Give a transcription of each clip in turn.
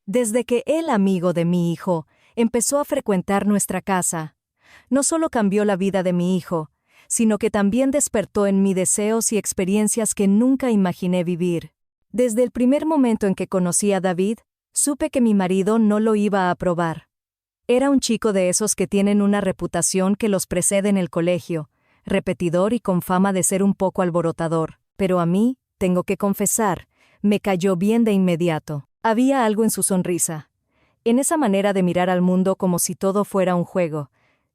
Desde que el amigo de mi hijo empezó a frecuentar nuestra casa, no solo cambió la vida de mi hijo, sino que también despertó en mí deseos y experiencias que nunca imaginé vivir. Desde el primer momento en que conocí a David, supe que mi marido no lo iba a aprobar. Era un chico de esos que tienen una reputación que los precede en el colegio, repetidor y con fama de ser un poco alborotador, pero a mí, tengo que confesar, me cayó bien de inmediato. Había algo en su sonrisa, en esa manera de mirar al mundo como si todo fuera un juego,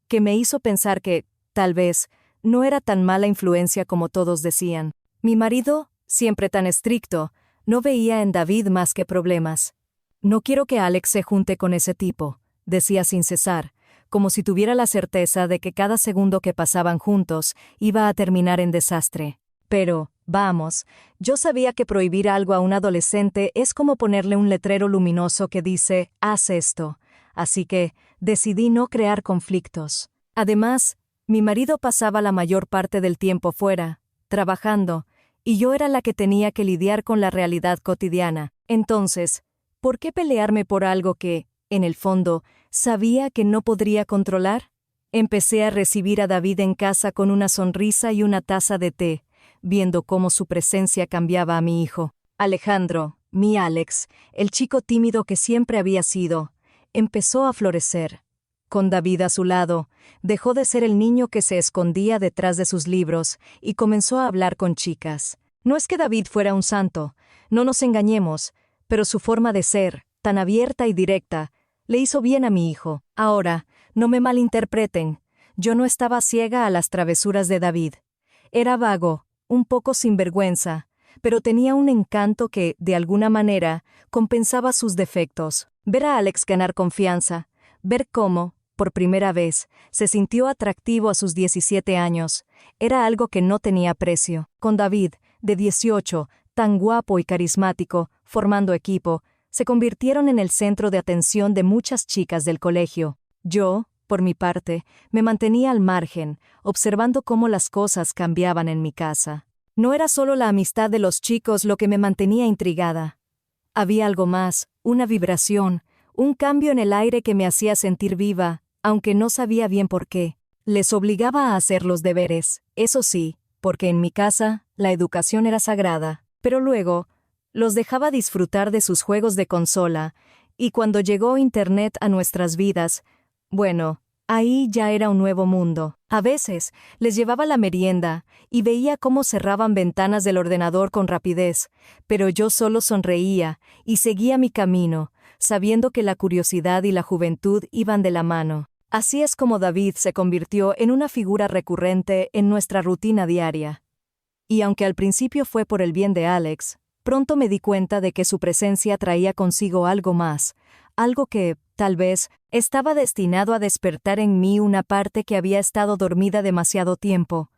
que me hizo pensar que, tal vez, no era tan mala influencia como todos decían. Mi marido, siempre tan estricto, no veía en David más que problemas. No quiero que Alex se junte con ese tipo, decía sin cesar, como si tuviera la certeza de que cada segundo que pasaban juntos iba a terminar en desastre. Pero, vamos, yo sabía que prohibir algo a un adolescente es como ponerle un letrero luminoso que dice, haz esto, así que decidí no crear conflictos. Además, mi marido pasaba la mayor parte del tiempo fuera, trabajando, y yo era la que tenía que lidiar con la realidad cotidiana. Entonces, ¿por qué pelearme por algo que, en el fondo, sabía que no podría controlar? Empecé a recibir a David en casa con una sonrisa y una taza de té, viendo cómo su presencia cambiaba a mi hijo. Alejandro, mi Alex, el chico tímido que siempre había sido, empezó a florecer. Con David a su lado, dejó de ser el niño que se escondía detrás de sus libros y comenzó a hablar con chicas. No es que David fuera un santo, no nos engañemos, pero su forma de ser, tan abierta y directa, le hizo bien a mi hijo. Ahora, no me malinterpreten, yo no estaba ciega a las travesuras de David. Era vago, un poco sinvergüenza, pero tenía un encanto que, de alguna manera, compensaba sus defectos. Ver a Alex ganar confianza, ver cómo, por primera vez, se sintió atractivo a sus 17 años, era algo que no tenía precio. Con David, de 18, tan guapo y carismático, formando equipo, se convirtieron en el centro de atención de muchas chicas del colegio. Yo, por mi parte, me mantenía al margen, observando cómo las cosas cambiaban en mi casa. No era solo la amistad de los chicos lo que me mantenía intrigada. Había algo más, una vibración, un cambio en el aire que me hacía sentir viva, aunque no sabía bien por qué. Les obligaba a hacer los deberes, eso sí, porque en mi casa, la educación era sagrada. Pero luego, los dejaba disfrutar de sus juegos de consola, y cuando llegó Internet a nuestras vidas, bueno, ahí ya era un nuevo mundo. A veces, les llevaba la merienda, y veía cómo cerraban ventanas del ordenador con rapidez, pero yo solo sonreía, y seguía mi camino, sabiendo que la curiosidad y la juventud iban de la mano. Así es como David se convirtió en una figura recurrente en nuestra rutina diaria. Y aunque al principio fue por el bien de Alex, pronto me di cuenta de que su presencia traía consigo algo más, algo que, tal vez, estaba destinado a despertar en mí una parte que había estado dormida demasiado tiempo,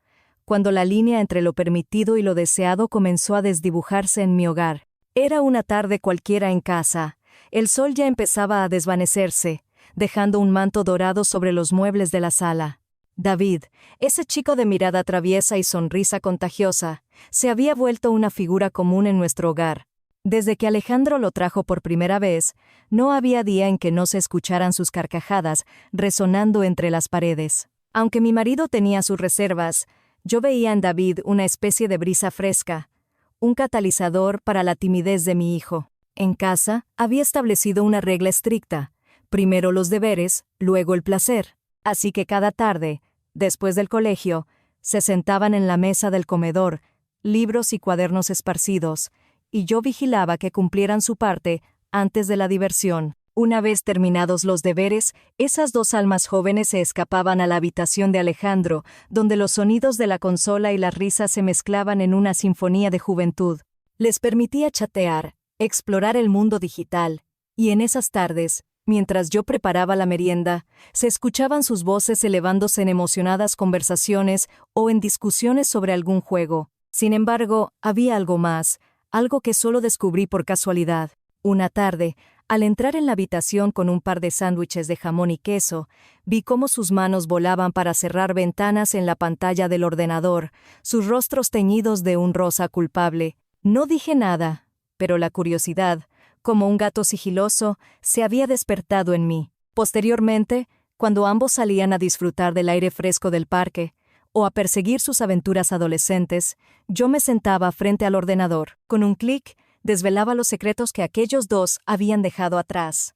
cuando la línea entre lo permitido y lo deseado comenzó a desdibujarse en mi hogar. Era una tarde cualquiera en casa. El sol ya empezaba a desvanecerse, dejando un manto dorado sobre los muebles de la sala. David, ese chico de mirada traviesa y sonrisa contagiosa, se había vuelto una figura común en nuestro hogar. Desde que Alejandro lo trajo por primera vez, no había día en que no se escucharan sus carcajadas resonando entre las paredes. Aunque mi marido tenía sus reservas, yo veía en David una especie de brisa fresca, un catalizador para la timidez de mi hijo. En casa, había establecido una regla estricta: primero los deberes, luego el placer. Así que cada tarde, después del colegio, se sentaban en la mesa del comedor, libros y cuadernos esparcidos, y yo vigilaba que cumplieran su parte antes de la diversión. Una vez terminados los deberes, esas dos almas jóvenes se escapaban a la habitación de Alejandro, donde los sonidos de la consola y las risas se mezclaban en una sinfonía de juventud. Les permitía chatear, explorar el mundo digital, y en esas tardes, mientras yo preparaba la merienda, se escuchaban sus voces elevándose en emocionadas conversaciones o en discusiones sobre algún juego. Sin embargo, había algo más, algo que solo descubrí por casualidad. Una tarde, al entrar en la habitación con un par de sándwiches de jamón y queso, vi cómo sus manos volaban para cerrar ventanas en la pantalla del ordenador, sus rostros teñidos de un rosa culpable. No dije nada, pero la curiosidad, como un gato sigiloso, se había despertado en mí. Posteriormente, cuando ambos salían a disfrutar del aire fresco del parque, o a perseguir sus aventuras adolescentes, yo me sentaba frente al ordenador. Con un clic, desvelaba los secretos que aquellos dos habían dejado atrás.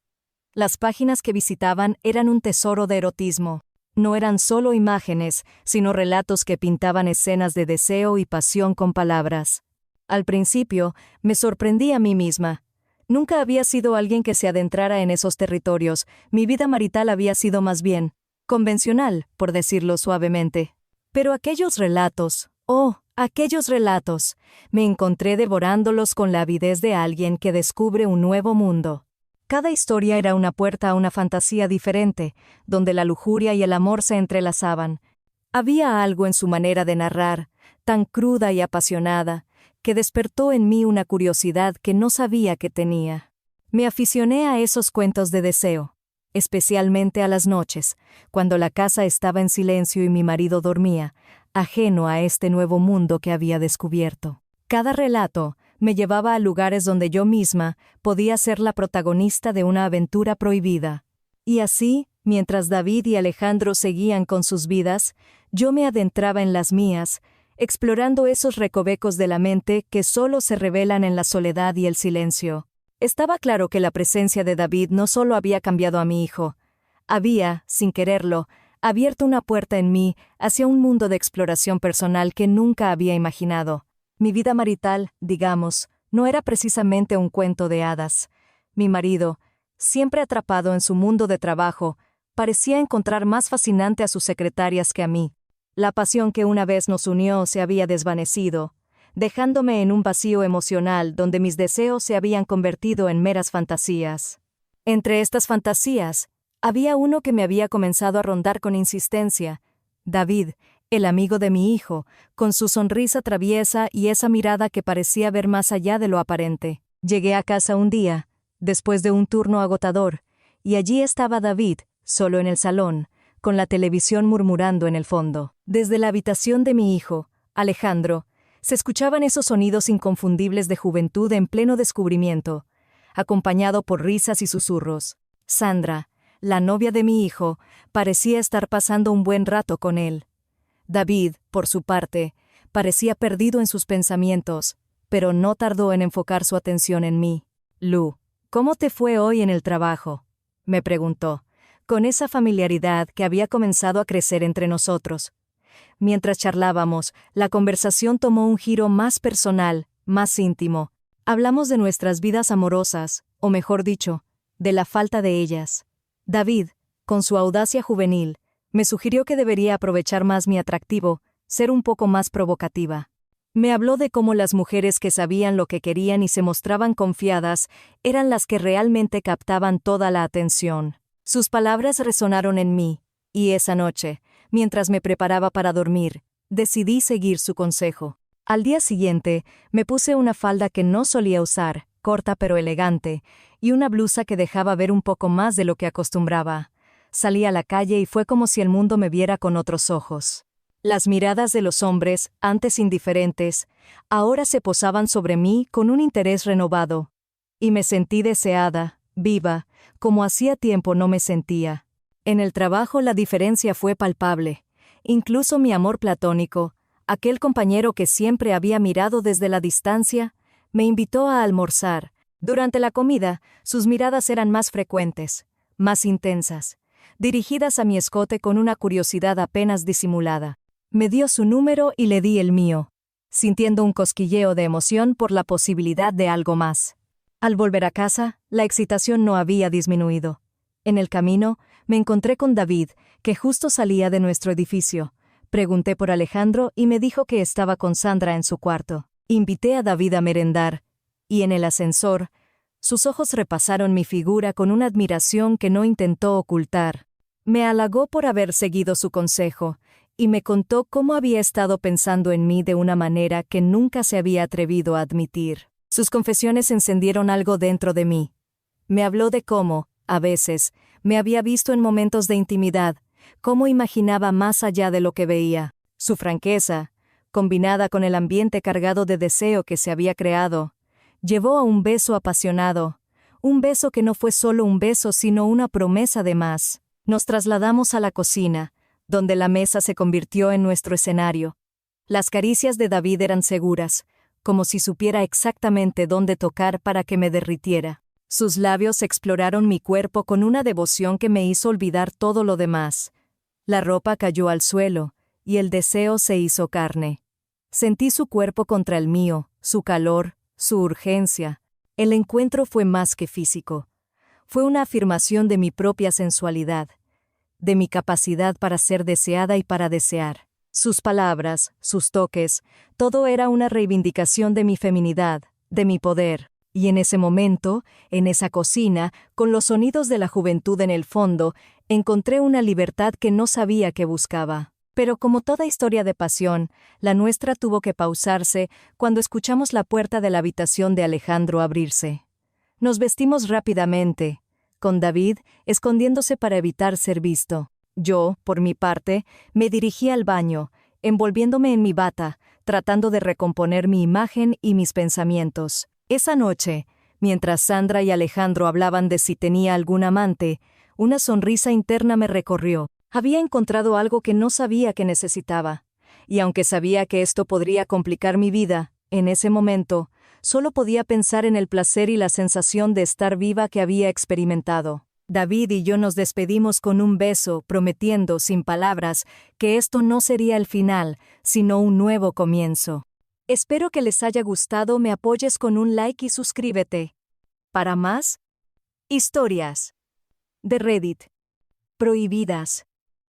Las páginas que visitaban eran un tesoro de erotismo. No eran solo imágenes, sino relatos que pintaban escenas de deseo y pasión con palabras. Al principio, me sorprendí a mí misma. Nunca había sido alguien que se adentrara en esos territorios. Mi vida marital había sido más bien convencional, por decirlo suavemente. Pero aquellos relatos, aquellos relatos, me encontré devorándolos con la avidez de alguien que descubre un nuevo mundo. Cada historia era una puerta a una fantasía diferente, donde la lujuria y el amor se entrelazaban. Había algo en su manera de narrar, tan cruda y apasionada, que despertó en mí una curiosidad que no sabía que tenía. Me aficioné a esos cuentos de deseo, especialmente a las noches, cuando la casa estaba en silencio y mi marido dormía, ajeno a este nuevo mundo que había descubierto. Cada relato me llevaba a lugares donde yo misma podía ser la protagonista de una aventura prohibida. Y así, mientras David y Alejandro seguían con sus vidas, yo me adentraba en las mías, explorando esos recovecos de la mente que solo se revelan en la soledad y el silencio. Estaba claro que la presencia de David no solo había cambiado a mi hijo, había, sin quererlo, abierto una puerta en mí hacia un mundo de exploración personal que nunca había imaginado. Mi vida marital, digamos, no era precisamente un cuento de hadas. Mi marido, siempre atrapado en su mundo de trabajo, parecía encontrar más fascinante a sus secretarias que a mí. La pasión que una vez nos unió se había desvanecido, dejándome en un vacío emocional donde mis deseos se habían convertido en meras fantasías. Entre estas fantasías, había uno que me había comenzado a rondar con insistencia: David, el amigo de mi hijo, con su sonrisa traviesa y esa mirada que parecía ver más allá de lo aparente. Llegué a casa un día, después de un turno agotador, y allí estaba David, solo en el salón, con la televisión murmurando en el fondo. Desde la habitación de mi hijo, Alejandro, se escuchaban esos sonidos inconfundibles de juventud en pleno descubrimiento, acompañado por risas y susurros. Sandra, la novia de mi hijo, parecía estar pasando un buen rato con él. David, por su parte, parecía perdido en sus pensamientos, pero no tardó en enfocar su atención en mí. «Lu, ¿cómo te fue hoy en el trabajo?», me preguntó, con esa familiaridad que había comenzado a crecer entre nosotros. Mientras charlábamos, la conversación tomó un giro más personal, más íntimo. Hablamos de nuestras vidas amorosas, o mejor dicho, de la falta de ellas. David, con su audacia juvenil, me sugirió que debería aprovechar más mi atractivo, ser un poco más provocativa. Me habló de cómo las mujeres que sabían lo que querían y se mostraban confiadas eran las que realmente captaban toda la atención. Sus palabras resonaron en mí, y esa noche, mientras me preparaba para dormir, decidí seguir su consejo. Al día siguiente, me puse una falda que no solía usar, corta pero elegante, y una blusa que dejaba ver un poco más de lo que acostumbraba. Salí a la calle y fue como si el mundo me viera con otros ojos. Las miradas de los hombres, antes indiferentes, ahora se posaban sobre mí con un interés renovado. Y me sentí deseada, viva, como hacía tiempo no me sentía. En el trabajo la diferencia fue palpable. Incluso mi amor platónico, aquel compañero que siempre había mirado desde la distancia, me invitó a almorzar. Durante la comida, sus miradas eran más frecuentes, más intensas, dirigidas a mi escote con una curiosidad apenas disimulada. Me dio su número y le di el mío, sintiendo un cosquilleo de emoción por la posibilidad de algo más. Al volver a casa, la excitación no había disminuido. En el camino, me encontré con David, que justo salía de nuestro edificio. Pregunté por Alejandro y me dijo que estaba con Sandra en su cuarto. Invité a David a merendar, y en el ascensor, sus ojos repasaron mi figura con una admiración que no intentó ocultar. Me halagó por haber seguido su consejo, y me contó cómo había estado pensando en mí de una manera que nunca se había atrevido a admitir. Sus confesiones encendieron algo dentro de mí. Me habló de cómo, a veces, me había visto en momentos de intimidad, cómo imaginaba más allá de lo que veía. Su franqueza, combinada con el ambiente cargado de deseo que se había creado, llevó a un beso apasionado, Un beso que no fue solo un beso, sino una promesa de más. Nos trasladamos a la cocina, donde la mesa se convirtió en nuestro escenario. Las caricias de David eran seguras, como si supiera exactamente dónde tocar para que me derritiera. Sus labios exploraron mi cuerpo con una devoción que me hizo olvidar todo lo demás. La ropa cayó al suelo, y el deseo se hizo carne. Sentí su cuerpo contra el mío, su calor, su urgencia. El encuentro fue más que físico. Fue una afirmación de mi propia sensualidad, de mi capacidad para ser deseada y para desear. Sus palabras, sus toques, todo era una reivindicación de mi feminidad, de mi poder. Y en ese momento, en esa cocina, con los sonidos de la juventud en el fondo, encontré una libertad que no sabía que buscaba. Pero como toda historia de pasión, la nuestra tuvo que pausarse cuando escuchamos la puerta de la habitación de Alejandro abrirse. Nos vestimos rápidamente, con David escondiéndose para evitar ser visto. Yo, por mi parte, me dirigí al baño, envolviéndome en mi bata, tratando de recomponer mi imagen y mis pensamientos. Esa noche, mientras Sandra y Alejandro hablaban de si tenía algún amante, una sonrisa interna me recorrió. Había encontrado algo que no sabía que necesitaba, y aunque sabía que esto podría complicar mi vida, en ese momento, solo podía pensar en el placer y la sensación de estar viva que había experimentado. David y yo nos despedimos con un beso, prometiendo, sin palabras, que esto no sería el final, sino un nuevo comienzo. Espero que les haya gustado, me apoyes con un like y suscríbete. Para más historias de Reddit prohibidas.